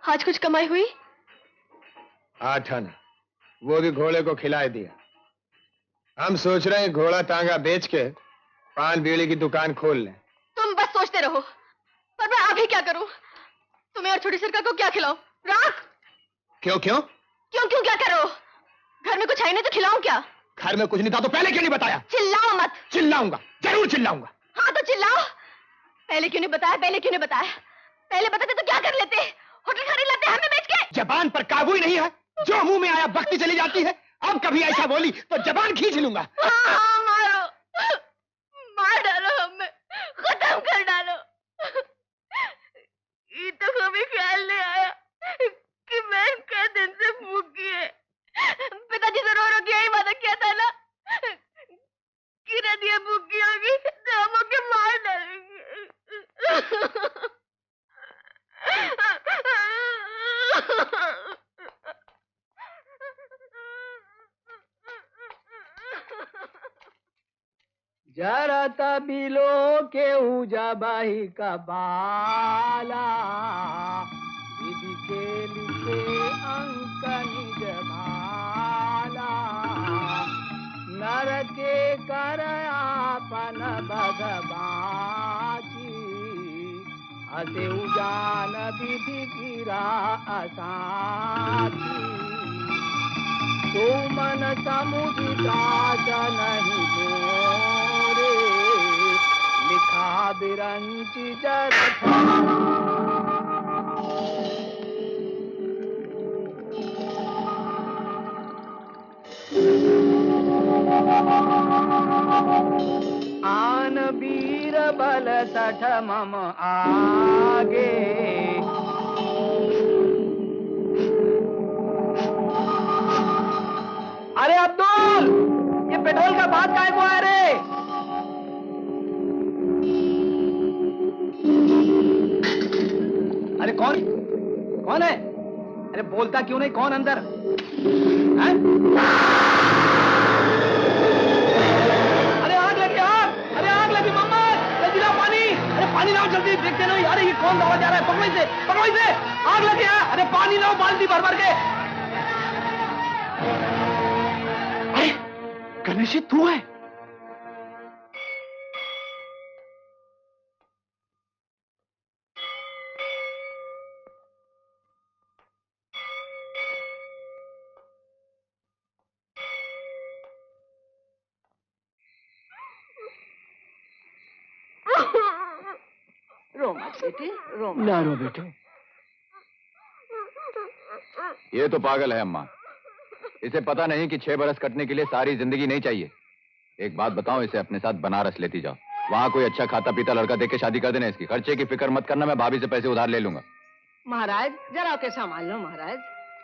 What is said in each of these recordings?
आज कुछ कमाई हुई? 8 आना, वो भी घोड़े को खिला दिया। हम सोच रहे हैं घोड़ा टांगा बेच के पान बीड़ी की दुकान खोल लें। तुम बस सोचते रहो, पर मैं अभी क्या करूं? तुम्हें और छोटी सरकार को क्या खिलाऊं? राख? क्यों क्यों क्यों क्यों क्या करो? घर में कुछ है नहीं तो खिलाऊं क्या? घर में कुछ नहीं था तो पहले क्यों नहीं बताया? चिल्लाओ मत। चिल्लाऊंगा, जरूर चिल्लाऊंगा। हाँ तो चिल्लाओ। पहले क्यों नहीं बताया? पहले क्यों नहीं बताया? पहले बताते तो क्या कर लेते? होटल खरीद लेते हमें बेच के। जबान पर काबू ही नहीं है, जो मुंह में आया बकती चली जाती है। अब कभी ऐसा बोली तो जबान खींच लूंगा। हाँ, मारो, मार डालो, हमें खत्म कर डालो। ये तो कभी ख्याल नहीं आया कि मैं कई दिन से भूखी है। पिताजी से रो रो के यही वादा किया था ना कि रदिया भूखी होगी तो हम ओके मार डालेंगे। जरा तबिलो के उजा बाही का बाला विधि के लिखे अंक निज भाला नर के कर आपन बद बाची असे उजान विधि गिरा असाची तो मन समुझता नहीं मोरे लिखा बिरंच जरथा। आन वीर बल सठ मम आगे अरे अब्दुल, ये पेट्रोल का बात काय को है रे? अरे कौन कौन है? अरे बोलता क्यों नहीं? कौन अंदर है? अरे आग लगी, आग! अरे आग लगी मोहम्मद, जल्दी लाओ पानी। अरे पानी लाओ जल्दी, देखते नहीं। अरे ये कौन दौड़ा जा रहा है? पकड़ो इसे, पकड़ो इसे। आग लगी है। अरे पानी लाओ, बाल्टी भर भर के। गणेश तू है? रो मत बेटे, रो मत। ना रो बेटे। ये तो पागल है अम्मा। इसे पता नहीं कि 6 बरस कटने के लिए सारी जिंदगी नहीं चाहिए। एक बात बताओ, इसे अपने साथ बनारस लेती जाओ। वहां कोई अच्छा खाता पीता लड़का देख के शादी कर देना इसकी। खर्चे की फिक्र मत करना, मैं भाभी से पैसे उधार ले लूंगा। महाराज जरा के संभाल लो महाराज।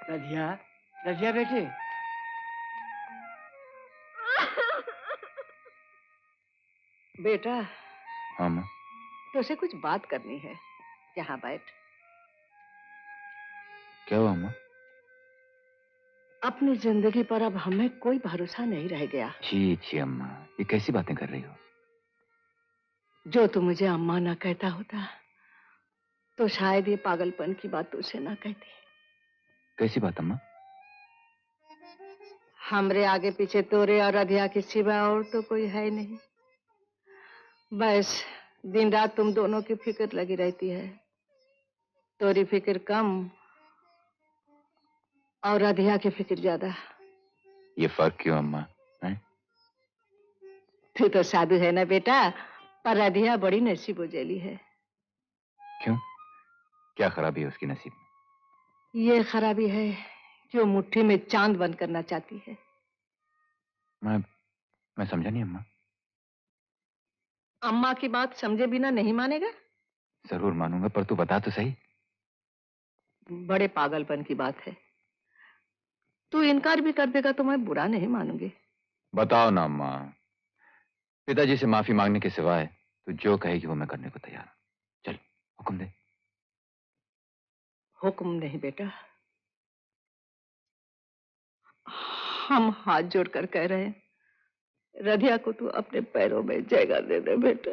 रजिया, रजिया बेटे। बेटा, हाँ माँ। तुझसे कुछ बात करनी है। यहाँ बैठ। क्या हुआ माँ? अपनी जिंदगी पर अब हमें कोई भरोसा नहीं रह गया। छी छी अम्मा, ये कैसी बातें कर रही हो? जो तू मुझे अम्मा ना कहता होता तो शायद ये पागलपन की बात तुझसे ना कहती। कैसी बात अम्मा? हमरे आगे पीछे तोरे और रधिया के सिवा और तो कोई है नहीं। बस दिन रात तुम दोनों की फिक्र लगी रहती है। तोरी फिक्र कम और रधिया की फिक्र ज्यादा। ये फर्क क्यों अम्मा? तू तो साधु है ना बेटा, पर रधिया बड़ी नसीब उजेली है। क्यों? क्या खराबी है उसकी नसीब में? ये खराबी है कि वो मुट्ठी में चांद बंद करना चाहती है। मैं समझा नहीं अम्मा। अम्मा की बात समझे बिना नहीं मानेगा? जरूर मानूंगा, पर तू बता तो सही। बड़े पागलपन की बात है। तू इनकार भी कर देगा तो मैं बुरा नहीं मानूंगी। बताओ ना अम्मा। पिताजी से माफी मांगने के सिवाय तू जो कहेगी वो मैं करने को तैयार हूं। चल हुक्म दे। हुक्म नहीं बेटा, हम हाथ जोड़कर कह रहे हैं, रधिया को तू अपने पैरों में जगह दे दे बेटा।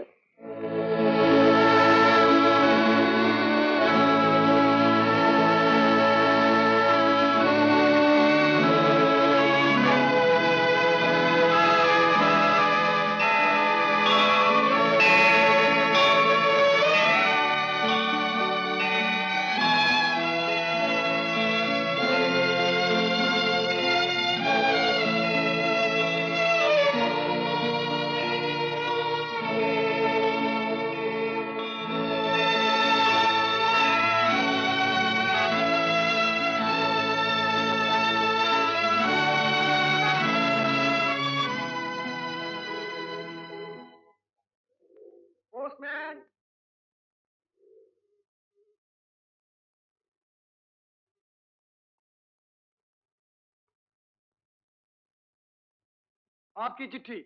आपकी चिट्ठी।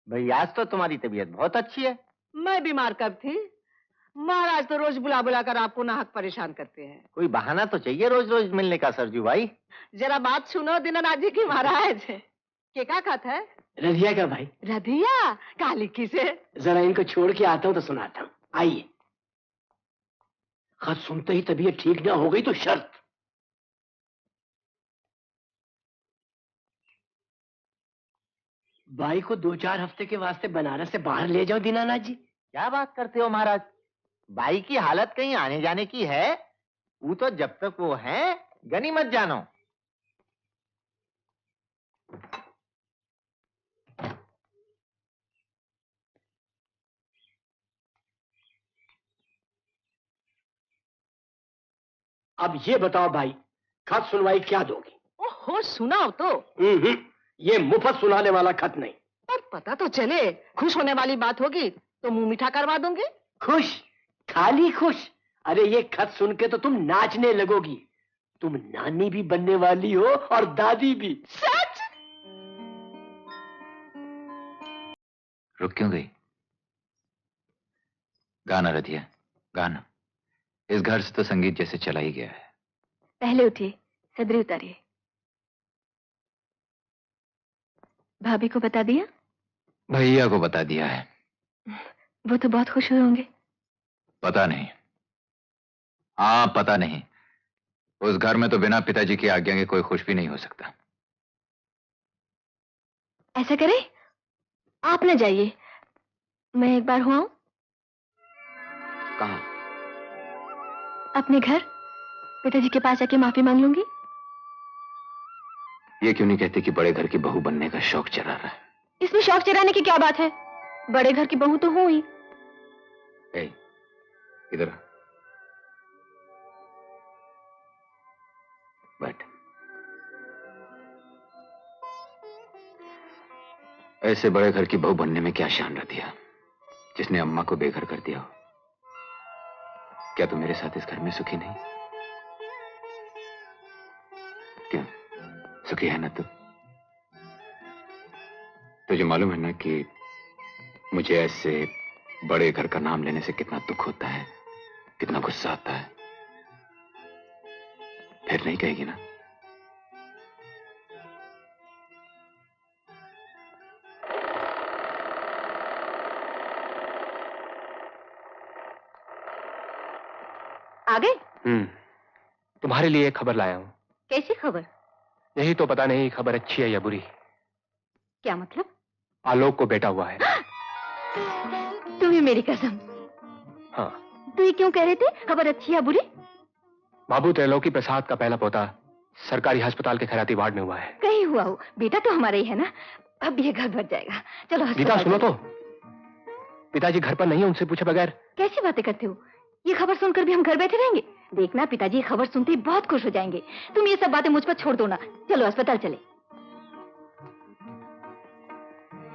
भाई आज तो तुम्हारी तबीयत बहुत अच्छी है। मैं बीमार कब थी? महाराज तो रोज बुला बुला कर आपको नाहक परेशान करते हैं। कोई बहाना तो चाहिए रोज रोज मिलने का सरजू भाई। जरा बात सुनो दीनानाथ जी की महाराज। के का खत है? रधिया का भाई। रधिया काली की से। जरा इनको छोड़ के आता हूँ तो सुनाता हूँ, आइए। खत सुनते ही तबीयत ठीक ना हो गई तो शर्त। भाई को 2-4 हफ्ते के वास्ते बनारस से बाहर ले जाओ दीनानाथ जी। क्या बात करते हो महाराज, भाई की हालत कहीं आने जाने की है? वो तो जब तक वो है गनी मत जानो। अब ये बताओ भाई, खत सुनवाई क्या दोगी? ओहो सुनाओ तो। ये मुफ्त सुनाने वाला खत नहीं। पर पता तो चले, खुश होने वाली बात होगी तो मुंह मीठा करवा दूंगी। खुश? खाली खुश? अरे ये खत सुन के तो तुम नाचने लगोगी। तुम नानी भी बनने वाली हो और दादी भी। सच? रुक क्यों गई? गाना रधिया, गाना। इस घर से तो संगीत जैसे चला ही गया है। पहले उठिए, सदरी उतारिए। भाभी को बता दिया? भैया को बता दिया है। वो तो बहुत खुश हुए होंगे। पता नहीं। हाँ पता नहीं। उस घर में तो बिना पिताजी की आज्ञा के कोई खुश भी नहीं हो सकता। ऐसा करें, आप न जाइए, मैं एक बार हुआ हूं। कहाँ? अपने घर पिताजी के पास आके माफी मांग लूंगी। ये क्यों नहीं कहते कि बड़े घर की बहू बनने का शौक चला रहा है? इसमें शौक चढ़ाने की क्या बात है? बड़े घर की बहू तो हूं ही। ए, इधर आ। बैठ। ऐसे बड़े घर की बहू बनने में क्या शान रह दिया जिसने अम्मा को बेघर कर दिया हो? क्या तू मेरे साथ इस घर में सुखी नहीं? क्यों सुखी है ना तू? तुझे मालूम है ना कि मुझे ऐसे बड़े घर का नाम लेने से कितना दुख होता है, कितना गुस्सा आता है। फिर नहीं कहेगी ना? आ गए? तुम्हारे लिए एक खबर लाया हूं। कैसी खबर? यही तो पता नहीं खबर अच्छी है या बुरी। क्या मतलब? आलोक को बेटा हुआ है। तुम्हें मेरी कसम। हाँ। तो ये क्यों कह रहे थे खबर अच्छी या बुरी? बाबू त्रैलोकी प्रसाद का पहला पोता सरकारी अस्पताल के खैराती वार्ड में हुआ है। कहीं हुआ हो, बेटा तो हमारा ही है ना। अब ये घर भर जाएगा। चलो गीता अस्पताल सुनो चलो। तो, पिताजी घर पर नहीं है, उनसे पूछे बगैर। कैसी बातें करते हो? ये खबर सुनकर भी हम घर बैठे रहेंगे? देखना पिताजी ये खबर सुनते ही बहुत खुश हो जाएंगे। तुम ये सब बातें मुझ पर छोड़ दो ना। चलो अस्पताल चले।